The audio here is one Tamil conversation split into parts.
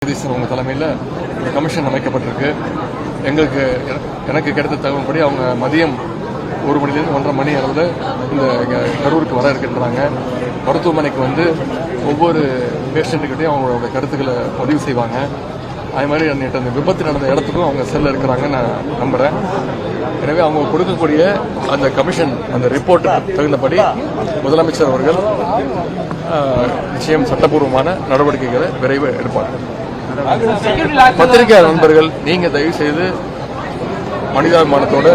அவங்க தலைமையில் இந்த கமிஷன் அமைக்கப்பட்டிருக்கு. எனக்கு கிடைத்த தகவல்படி அவங்க மதியம் 1 மணிலேருந்து 1:30 மணி அளவில் இந்த கரூருக்கு வர இருக்கின்றாங்க. மருத்துவமனைக்கு வந்து ஒவ்வொரு பேஷண்ட்டுக்கிட்டையும் அவங்களோட கருத்துக்களை பதிவு செய்வாங்க. அது மாதிரி நேற்று அந்த விபத்து நடந்த இடத்துக்கும் அவங்க செல்ல இருக்கிறாங்கன்னு நான் நம்புகிறேன். எனவே அவங்க கொடுக்கக்கூடிய அந்த கமிஷன் அந்த ரிப்போர்ட்டுக்கு தகுந்தபடி முதலமைச்சர் அவர்கள் நிச்சயம் சட்டப்பூர்வமான நடவடிக்கைகளை விரைவு எடுப்பார்கள். பத்திரிகை நண்பர்கள், நீங்க தயவு செய்து மனிதாபிமானத்தோட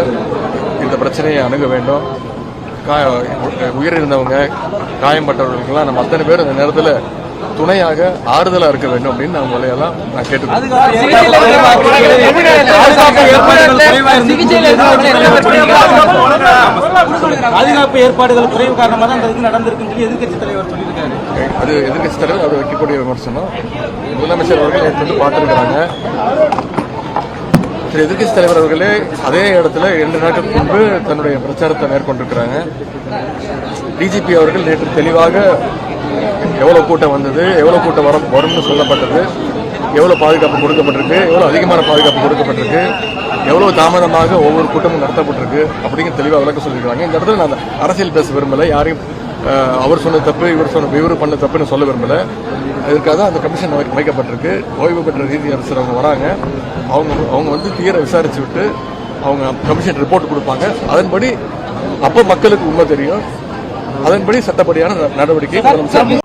இந்த பிரச்சனையை அணுக வேண்டும். உயிரிழந்தவங்க, காயம்பட்டவர்களுக்கெல்லாம் நம்ம அத்தனை பேர் இந்த நேரத்தில் துணையாக ஆறுதலா இருக்க வேண்டும் அப்படின்னு அவங்களையெல்லாம் நான் கேட்டுக்கிறேன். பாதுகாப்பு ஏற்பாடுகள் குறைவு காரணமாக தான் அந்த நடந்திருக்குன்னு சொல்லி எதிர்க்கட்சித் தலைவர் சொல்லியிருக்காரு. அது எதிர்க்கட்சித் தலைவர் அவர் வைக்கக்கூடிய விமர்சனம். முதலமைச்சர் அவர்கள் எடுத்து பார்த்திருக்கிறாங்க. எதிர்க்கட்சித் தலைவர் அவர்களே அதே இடத்துல 2 நாட்களுக்கு முன்பு தன்னுடைய பிரச்சாரத்தை மேற்கொண்டிருக்கிறாங்க. டிஜிபி அவர்கள் நேற்று தெளிவாக எவ்வளவு கூட்டம் வந்தது, எவ்வளவு கூட்டம் வரும்னு சொல்லப்பட்டது, எவ்வளவு பாதுகாப்பு கொடுக்கப்பட்டிருக்கு, எவ்வளவு அதிகமான பாதுகாப்பு கொடுக்கப்பட்டிருக்கு, எவ்வளவு தாமதமாக ஒவ்வொரு கூட்டமும் நடத்தப்பட்டிருக்கு அப்படிங்கிற தெளிவாக விளக்க சொல்லியிருக்காங்க. இந்த இடத்துல நான் அரசியல் பேச விரும்பல, யாரையும் அவர் சொன்ன தப்பு இவர் பண்ண தப்புன்னு சொல்ல விரும்பல. இதற்காக அந்த கமிஷன் அமைக்கப்பட்டிருக்கு. ஓய்வு பெற்ற நீதியரசர் அவங்க வராங்க. அவங்க வந்து தீர விசாரிச்சு விட்டு அவங்க கமிஷன் ரிப்போர்ட் கொடுப்பாங்க. அதன்படி அப்போ மக்களுக்கு உண்மை தெரியும். அதன்படி சட்டப்படியான நடவடிக்கை முதலமைச்சர்